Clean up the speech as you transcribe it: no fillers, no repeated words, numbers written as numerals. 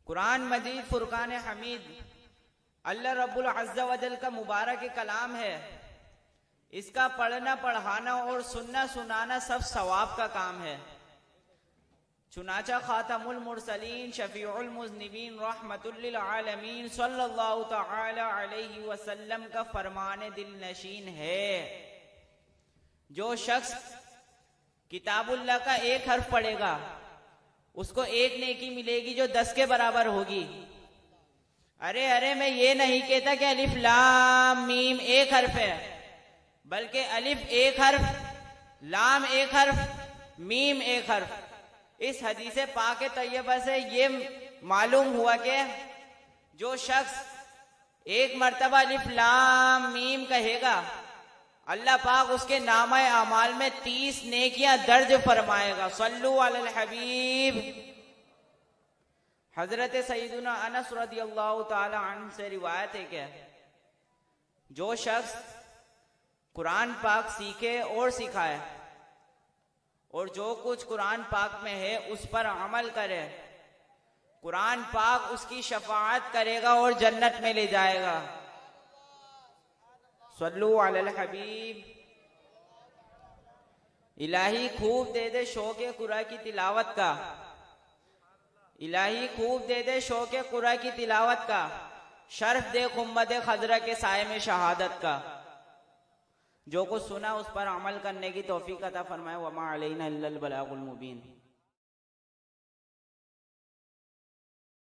कुरान मजीद फुरकान हमीद अल्लाह रब्बुल अज़्ज़ा वजल का मुबारक कलाम है। इसका पढ़ना पढ़ाना और सुनना सुनाना सब सवाब का काम है। चुनाचा खातमुल मुरसलीन शफीउल मुज़निबीन रहमतुल लिल आलमीन सल्लल्लाहु तआला अलैहि वसल्लम का फरमान दिल नशीन है, जो शख्स किताबुल्लाह का एक हर्फ पढ़ेगा उसको एक नेकी मिलेगी जो 10 के बराबर होगी। अरे मैं ये नहीं कहता कि अलिफ लाम मीम एक हर्फ है, बल्कि अलिफ एक हर्फ, लाम एक हर्फ, मीम एक हर्फ। इस हदीस पाक तैयबा से ये मालूम हुआ कि जो शख्स एक मर्तबा अलिफ लाम मीम कहेगा, अल्लाह पाक उसके नामा अमाल में 30 नेकियां दर्ज फरमाएगा। सल्लु अलल हबीब। हजरत सईदुना अनस रदियल्लाहु ताला अन्हु से रिवायत है कि जो शख्स कुरान पाक सीखे और सिखाए और जो कुछ कुरान पाक में है उस पर अमल करे, कुरान पाक उसकी शफाअत करेगा और जन्नत में ले जाएगा। सल्लु अलल हबीब। इलाही खूब दे दे शौक़े कुरान की तिलावत का, इलाही खूब दे दे शौक़े कुरान की तिलावत का, शर्फ दे उम्मत खजरा के साये में शहादत का। जो कुछ सुना उस पर अमल करने की तौफीक अता फरमाए। वमा अलैना इल्लल बलागुल मुबीन।